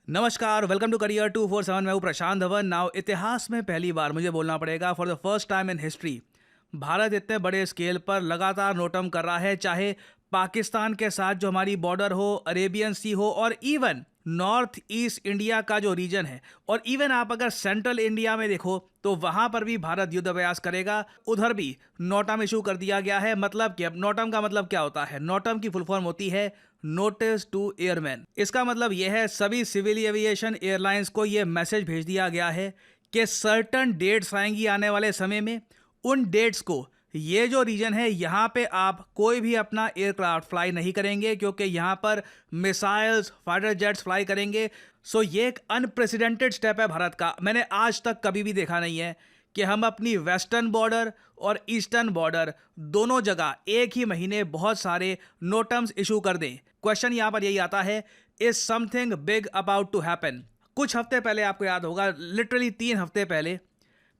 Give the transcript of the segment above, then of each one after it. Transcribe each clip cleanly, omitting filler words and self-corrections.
नमस्कार, welcome to career 247। मैं हूं प्रशांत धवन। नाउ इतिहास में पहली बार मुझे बोलना पड़ेगा, for the first time in history Bharat इतने बड़े स्केल पर लगातार नोटम कर रहा है, चाहे पाकिस्तान के साथ जो हमारी बॉर्डर हो, अरेबियन सी हो, और इवन नॉर्थ ईस्ट इंडिया का जो रीजन है, और इवन आप अगर सेंट्रल इंडिया में देखो तो वहां पर भी भारत युद्ध अभ्यास करेगा। उधर भी नोटम इशू कर दिया गया है। मतलब कि अब नोटम का मतलब क्या होता है? नोटम की फुल फॉर्म होती है नोटिस टू एयरमैन। इसका मतलब यह है सभी सिविल एविएशन एयरलाइंस को यह मैसेज भेज दिया गया है कि सर्टन डेट्स आएंगी आने वाले समय में। उन डेट्स को ये जो रीजन है यहाँ पे आप कोई भी अपना एयरक्राफ्ट फ्लाई नहीं करेंगे, क्योंकि यहाँ पर मिसाइल्स, फाइटर जेट्स फ्लाई करेंगे। सो ये एक अनप्रेसिडेंटेड स्टेप है भारत का। मैंने आज तक कभी भी देखा नहीं है कि हम अपनी वेस्टर्न बॉर्डर और ईस्टर्न बॉर्डर दोनों जगह एक ही महीने बहुत सारे नोटम्स इशू कर दें। क्वेश्चन यहाँ पर यही आता है, is something big about to happen? कुछ हफ्ते पहले आपको याद होगा, लिटरली 3 हफ्ते पहले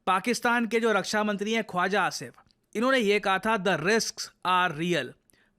पाकिस्तान के जो रक्षा मंत्री हैं ख्वाजा आसिफ, इन्होंने ये कहा था द रिस्क्स आर रियल।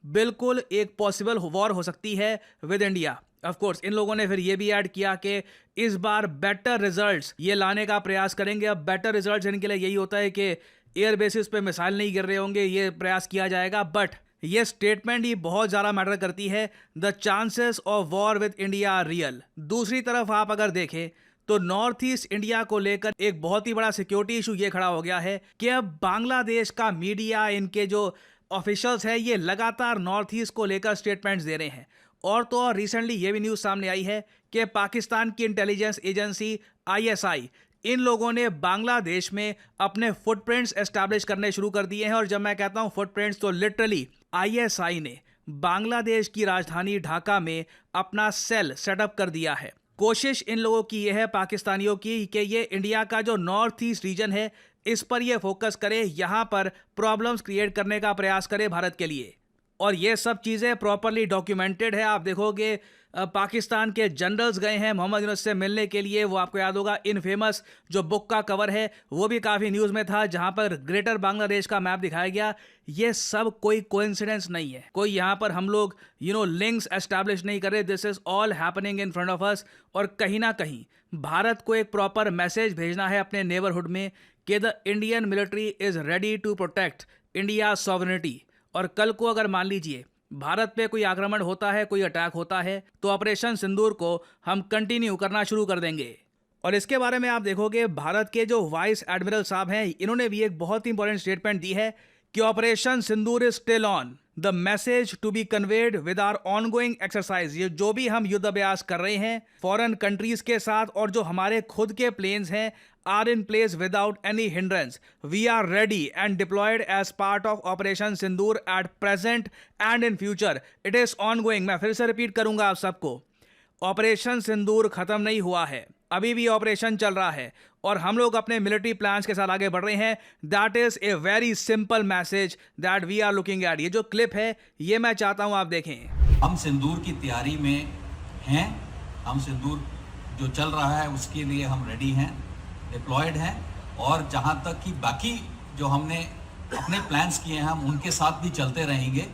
बिल्कुल एक पॉसिबल वॉर हो सकती है with India. Of course in लोगों ने फिर ये भी ऐड किया कि इस बार बेटर रिजल्ट्स ये लाने का प्रयास करेंगे। अब बेटर रिजल्ट्स इनके लिए यही होता है कि एयर बेसिस पे मिसाइल नहीं गिर रहे होंगे, ये प्रयास किया जाएगा। बट ये स्टेटमेंट ही बहुत ज़्यादा मैटर करती है। The chances of war with India are real. दूसरी तरफ आप अगर देखें तो नॉर्थ ईस्ट इंडिया को लेकर एक बहुत ही बड़ा सिक्योरिटी इशू ये खड़ा हो गया है कि अब बांग्लादेश का मीडिया, इनके जो ऑफिशियल्स हैं, ये लगातार नॉर्थ ईस्ट को लेकर स्टेटमेंट्स दे रहे हैं। और तो और रिसेंटली ये भी न्यूज़ सामने आई है कि पाकिस्तान की इंटेलिजेंस एजेंसी आईएसआई, इन लोगों ने बांग्लादेश में अपने फुटप्रिंट्स एस्टैब्लिश करने शुरू कर दिए हैं। और जब मैं कहता हूं फुटप्रिंट्स, तो लिटरली आईएसआई ने बांग्लादेश की राजधानी ढाका में अपना सेल सेटअप कर दिया है। कोशिश इन लोगों की यह है, पाकिस्तानियों की, कि ये इंडिया का जो नॉर्थ ईस्ट रीजन है इस पर ये फोकस करे, यहाँ पर प्रॉब्लम्स क्रिएट करने का प्रयास करे भारत के लिए। और ये सब चीज़ें प्रॉपरली डॉक्यूमेंटेड है। आप देखोगे पाकिस्तान के जनरल्स गए हैं मोहम्मद यूनुस से मिलने के लिए। वो आपको याद होगा इनफेमस जो बुक का कवर है वो भी काफ़ी न्यूज़ में था, जहां पर ग्रेटर बांग्लादेश का मैप दिखाया गया। ये सब कोई कोइंसिडेंस नहीं है, कोई यहाँ पर हम लोग लिंक्स एस्टैब्लिश नहीं कर रहे। This is all happening in front of us. और कहीं ना कहीं भारत को एक प्रॉपर मैसेज भेजना है अपने नेबरहुड में कि the Indian military is ready to protect India sovereignty. और कल को अगर मान लीजिए भारत पे कोई आक्रमण होता है, कोई अटैक होता है, तो ऑपरेशन सिंदूर को हम कंटिन्यू करना शुरू कर देंगे। और इसके बारे में आप देखोगे भारत के जो वाइस एडमिरल साहब हैं, इन्होंने भी एक बहुत ही इंपॉर्टेंट स्टेटमेंट दी है कि operation Sindoor is still on, the message to be conveyed with are ongoing exercise. ये जो भी हम युद्ध अभ्यास कर रहे हैं फॉरेन कंट्रीज के साथ, और जो हमारे खुद के प्लेन्स हैं, are in place without any hindrance. We are ready and deployed as part of operation Sindoor at present and in future. It is ongoing. मैं फिर से रिपीट करूंगा आप सबको, ऑपरेशन सिंदूर खत्म नहीं हुआ है, अभी भी ऑपरेशन चल रहा है और हम लोग अपने मिलिट्री प्लान्स के साथ आगे बढ़ रहे हैं। That is a very simple message that we are looking at. ये जो क्लिप है ये मैं चाहता हूं आप देखें। हम सिंदूर की तैयारी में हैं। हम सिंदूर जो चल रहा है उसके लिए हम रेडी हैं, डिप्लॉयड हैं। और जहां तक कि बाकी जो हमने अपने प्लान्स किए हैं हम उनके साथ भी चलते रहेंगे।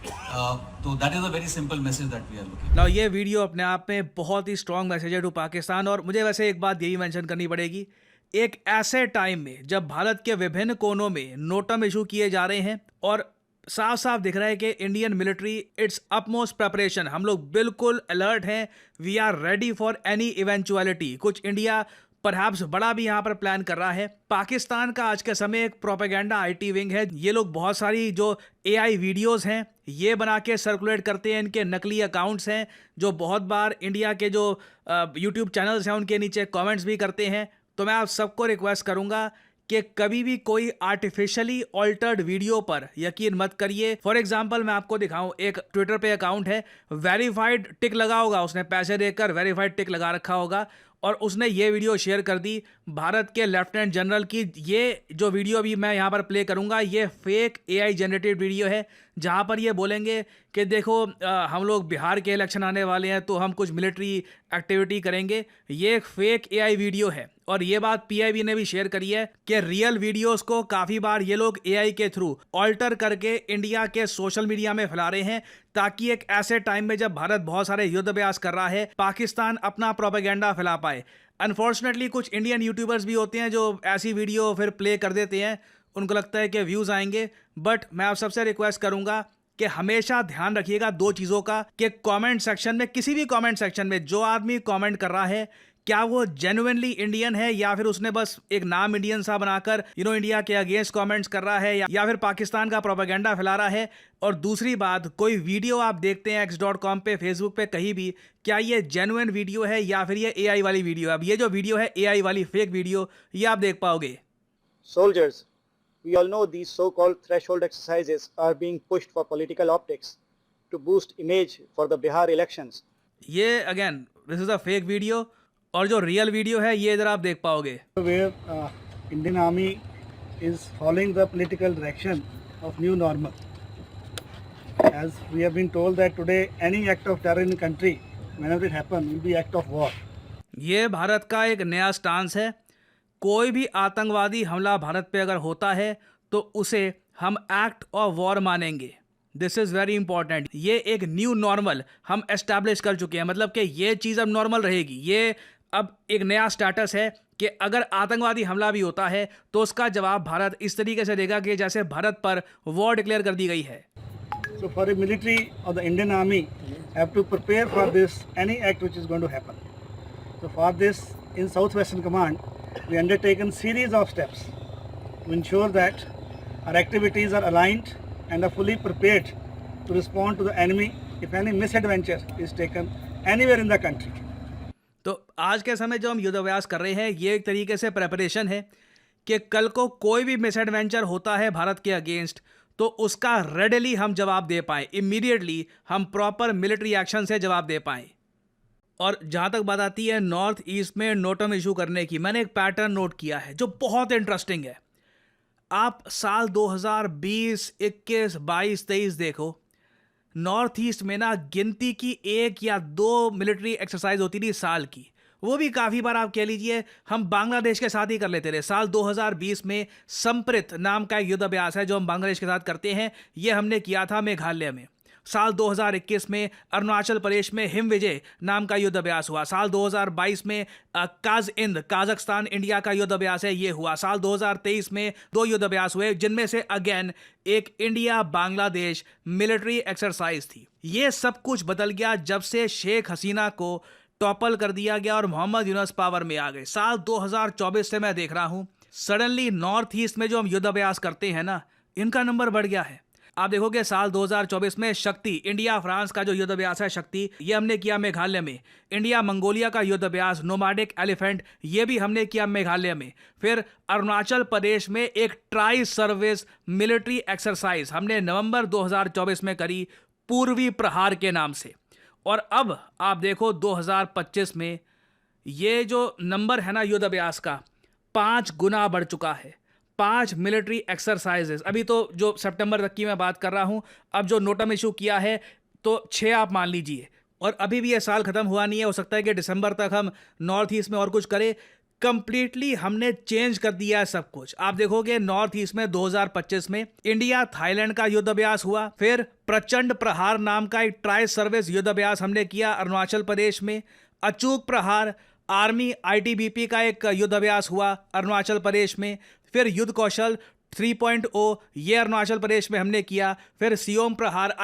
तो that is a very simple message that we are looking. Now ये वीडियो अपने आप में बहुत ही स्ट्रॉन्ग मैसेज है टू पाकिस्तान। और मुझे वैसे एक बात यही मेंशन करनी पड़ेगी, एक ऐसे टाइम में जब भारत के विभिन्न कोनों में नोटम इशू किए जा रहे हैं और साफ साफ दिख रहा है कि Indian military its upmost preparation, हम लोग बिल्कुल अलर्ट हैं, we are ready for any eventuality. कुछ इंडिया परहैप्स बड़ा भी यहाँ पर प्लान कर रहा है। पाकिस्तान का आज के समय एक प्रोपेगेंडा आईटी विंग है। ये लोग बहुत सारी जो एआई वीडियोस हैं ये बना के सर्कुलेट करते हैं। इनके नकली अकाउंट्स हैं जो बहुत बार इंडिया के जो यूट्यूब चैनल्स हैं उनके नीचे कमेंट्स भी करते हैं। तो मैं आप सबको रिक्वेस्ट करूंगा कि कभी भी कोई आर्टिफिशियली ऑल्टर्ड वीडियो पर यकीन मत करिए। फॉर एग्जांपल मैं आपको दिखाऊं, एक ट्विटर पे अकाउंट है, वेरीफाइड टिक लगा होगा, उसने पैसे देकर वेरीफाइड टिक लगा रखा होगा और उसने ये वीडियो शेयर कर दी भारत के लेफ्टिनेंट जनरल की। ये जो वीडियो अभी मैं यहाँ पर प्ले करूँगा ये फेक एआई जनरेटेड वीडियो है जहां पर ये बोलेंगे कि देखो हम लोग बिहार के इलेक्शन आने वाले हैं तो हम कुछ मिलिट्री एक्टिविटी करेंगे। ये एक फेक एआई वीडियो है और ये बात पीआईबी ने भी शेयर करी है कि रियल वीडियोस को काफ़ी बार ये लोग एआई के थ्रू ऑल्टर करके इंडिया के सोशल मीडिया में फैला रहे हैं, ताकि एक ऐसे टाइम में जब भारत बहुत सारे युद्ध अभ्यास कर रहा है, पाकिस्तान अपना प्रोपेगेंडा फैला पाए। अनफॉर्चुनेटली कुछ इंडियन यूट्यूबर्स भी होते हैं जो ऐसी वीडियो फिर प्ले कर देते हैं, उनको लगता है कि व्यूज़ आएंगे। बट मैं आप सबसे रिक्वेस्ट करूंगा कि हमेशा ध्यान रखिएगा दो चीज़ों का, कि कमेंट सेक्शन में, किसी भी कमेंट सेक्शन में जो आदमी कमेंट कर रहा है, क्या वो जेन्युइनली इंडियन है या फिर उसने बस एक नाम इंडियन सा बनाकर इंडिया के अगेंस्ट कमेंट्स कर रहा है या फिर पाकिस्तान का प्रोपेगेंडा फैला रहा है। और दूसरी बात, कोई वीडियो आप देखते हैं x.com पे, फेसबुक पे, कहीं भी, क्या ये जेन्युइन वीडियो है या फिर ये एआई वाली वीडियो है? अब ये जो वीडियो है एआई वाली फेक वीडियो, ये आप देख पाओगे। Soldiers, we all know these so-called threshold exercises are being pushed for political optics to boost image for the Bihar elections. ये again this is a fake video, और जो real video है ये इधर आप देख पाओगे। Where Indian Army is following the political direction of new normal. As we have been told that today any act of terror in the country, whenever it happen, will be act of war. ये भारत का एक नया stance है। कोई भी आतंकवादी हमला भारत पे अगर होता है तो उसे हम एक्ट ऑफ वॉर मानेंगे। This is very important. ये एक न्यू नॉर्मल हम एस्टैब्लिश कर चुके हैं, मतलब कि ये चीज़ अब नॉर्मल रहेगी। ये अब एक नया स्टेटस है कि अगर आतंकवादी हमला भी होता है तो उसका जवाब भारत इस तरीके से देगा कि जैसे भारत पर वॉर डिक्लेयर कर दी गई है। So for the military of the Indian Army have to prepare for this any act which is going to happen. So for this, in Southwestern Command, we undertaken series of steps to ensure that our activities are aligned and are fully prepared to respond to the enemy if any misadventure is taken anywhere in the country. तो आज के समय जो हम युद्ध अभ्यास कर रहे हैं, ये एक तरीके से प्रेपरेशन है कि कल को कोई भी मिसएडवेंचर होता है भारत के अगेंस्ट तो उसका रेडली हम जवाब दे पाएँ, इमीडिएटली हम प्रॉपर मिलिट्री एक्शन से जवाब दे पाएँ। और जहाँ तक बात आती है नॉर्थ ईस्ट में नोटम इशू करने की, मैंने एक पैटर्न नोट किया है जो बहुत इंटरेस्टिंग है। आप साल 2020, 21, 22, 23 देखो, नॉर्थ ईस्ट में ना गिनती की 1 या 2 मिलिट्री एक्सरसाइज होती थी साल की। वो भी काफ़ी बार आप कह लीजिए हम बांग्लादेश के साथ ही कर लेते थे। साल 2020 में संप्रित नाम का एक युद्ध अभ्यास है जो हम बांग्लादेश के साथ करते हैं, ये हमने किया था मेघालय में। साल 2021 में अरुणाचल प्रदेश में हिम विजय नाम का युद्ध अभ्यास हुआ। साल 2022 में काज़-इंद, काजाख्स्तान इंडिया का युद्ध अभ्यास है, ये हुआ। साल 2023 में 2 युद्ध अभ्यास हुए, जिनमें से अगेन एक इंडिया बांग्लादेश मिलिट्री एक्सरसाइज थी। ये सब कुछ बदल गया जब से शेख हसीना को टॉपल कर दिया गया और मोहम्मद यूनुस पावर में आ गए। साल 2024 से मैं देख रहा हूं सडनली नॉर्थ ईस्ट में जो हम युद्ध अभ्यास करते हैं ना, इनका नंबर बढ़ गया है। आप देखोगे साल 2024 में शक्ति, इंडिया फ्रांस का जो युद्ध अभ्यास है शक्ति, ये हमने किया मेघालय में। इंडिया मंगोलिया का युद्ध अभ्यास नोमैडिक एलिफेंट, ये भी हमने किया मेघालय में। फिर अरुणाचल प्रदेश में एक ट्राई सर्विस मिलिट्री एक्सरसाइज हमने नवंबर 2024 में करी, पूर्वी प्रहार के नाम से। और अब आप देखो 2025 में ये जो नंबर है ना युद्ध अभ्यास का, 5 गुना बढ़ चुका है। 5 मिलिट्री एक्सरसाइजेस। अभी तो जो सितंबर तक की मैं बात कर रहा हूं, अब जो नोटम इशू किया है तो 6 आप मान लीजिए। और अभी भी ये साल खत्म हुआ नहीं है, हो सकता है कि दिसंबर तक हम नॉर्थ ईस्ट में और कुछ करें। कंप्लीटली हमने चेंज कर दिया है सब कुछ। आप देखोगे नॉर्थ ईस्ट में 2025 में इंडिया थाईलैंड का युद्ध अभ्यास हुआ। फिर प्रचंड प्रहार नाम का एक ट्राई सर्विस युद्ध अभ्यास हमने किया अरुणाचल प्रदेश में। अचूक प्रहार आर्मी आईटीबीपी का एक युद्ध अभ्यास हुआ अरुणाचल प्रदेश में। फिर युद्ध कौशल 3.0 ये अरुणाचल प्रदेश में हमने किया। फिर सियोम प्रहार,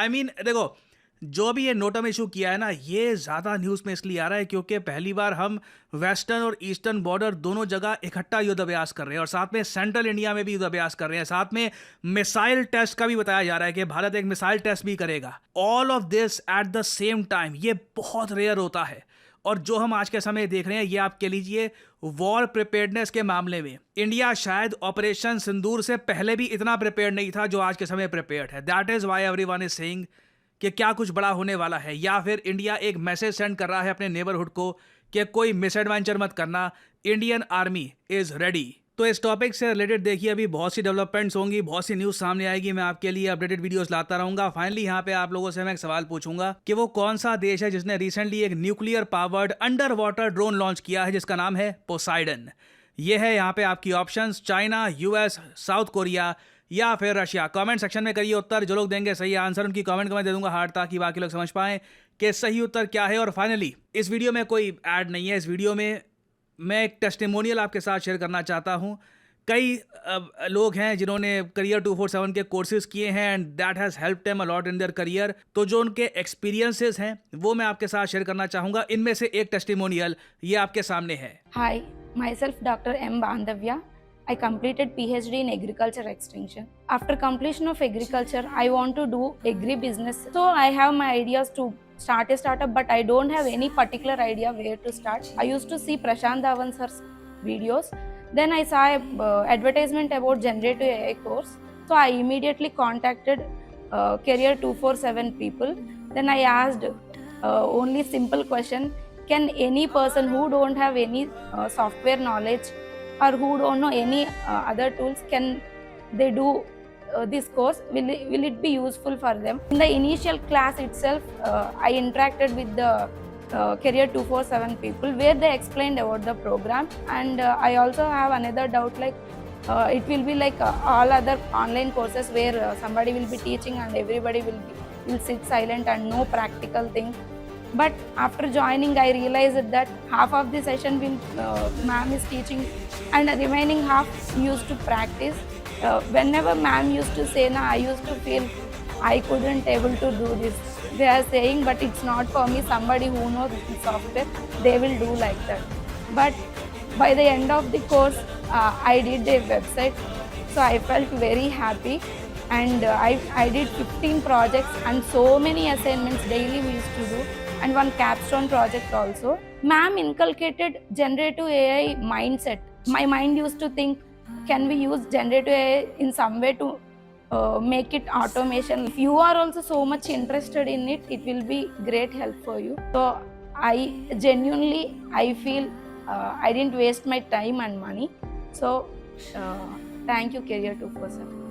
देखो जो भी ये नोटम इशू किया है ना, ये ज़्यादा न्यूज़ में इसलिए आ रहा है क्योंकि पहली बार हम वेस्टर्न और ईस्टर्न बॉर्डर दोनों जगह इकट्ठा युद्ध अभ्यास कर रहे हैं और साथ में सेंट्रल इंडिया में भी युद्ध अभ्यास कर रहे हैं। साथ में मिसाइल टेस्ट का भी बताया जा रहा है कि भारत एक मिसाइल टेस्ट भी करेगा। All of this at the same time, ये बहुत रेयर होता है। और जो हम आज के समय देख रहे हैं, ये आप कह लीजिए वॉर प्रिपेयर्डनेस के मामले में इंडिया शायद ऑपरेशन सिंदूर से पहले भी इतना प्रिपेयर्ड नहीं था जो आज के समय प्रिपेयर्ड है। That is why everyone is saying कि क्या कुछ बड़ा होने वाला है, या फिर इंडिया एक मैसेज सेंड कर रहा है अपने नेबरहुड को कि कोई मिसएडवेंचर मत करना, इंडियन आर्मी इज रेडी। तो इस टॉपिक से रिलेटेड देखिए अभी बहुत सी डेवलपमेंट्स होंगी, बहुत सी न्यूज़ सामने आएगी, मैं आपके लिए अपडेटेड वीडियोस लाता रहूंगा। फाइनली यहाँ पे आप लोगों से मैं एक सवाल पूछूंगा कि वो कौन सा देश है जिसने रिसेंटली एक nuclear powered under water drone launch किया है जिसका नाम है पोसाइडन। ये है यहाँ पे आपकी options, China, US, south Korea या फिर रशिया। कमेंट सेक्शन में करिए उत्तर, जो लोग देंगे सही आंसर उनकी कमेंट को मैं दे दूंगा हार्ट, ताकि बाकी लोग समझ पाएं कि सही उत्तर क्या है। और फाइनली इस वीडियो में कोई ऐड नहीं है, इस वीडियो में मैं एक टेस्टिमोनियल आपके साथ शेयर करना चाहता हूं। कई लोग हैं जिन्होंने करियर 247 के कोर्सेज किए हैं and that has helped them a lot in their career. तो जो उनके एक्सपीरियंसेस हैं वो मैं आपके साथ शेयर करना चाहूँगा। इनमें से एक टेस्टिमोनियल ये आपके सामने है। Hi, myself Dr. M. Bandhavya. I completed PhD in Agriculture Extension. After completion of agriculture, I want to do agri-business. So I have my ideas to start a startup, but I don't have any particular idea where to start. I used to see Prashant Dhawan sir's videos. Then I saw a advertisement about generative AI course. So I immediately contacted Career 247 people. Then I asked only simple question: can any person who don't have any software knowledge or who don't know any other tools, can they do this course? Will it be useful for them? In the initial class itself, I interacted with the Career 247 people where they explained about the program, and I also have another doubt, like it will be like all other online courses where somebody will be teaching and everybody will sit silent and no practical thing. But after joining, I realized that half of the session will ma'am is teaching and the remaining half used to practice. Whenever ma'am used to say na, I used to feel I couldn't able to do this. They are saying, but it's not for me. Somebody who knows software, they will do like that. But by the end of the course, I did a website, so I felt very happy. And I did 15 projects and so many assignments daily we used to do, and one capstone project also. Ma'am inculcated generative AI mindset. My mind used to think, can we use generative AI in some way to make it automation? If you are also so much interested in it, it will be great help for you. So I genuinely, I feel I didn't waste my time and money. So thank you, Career 247.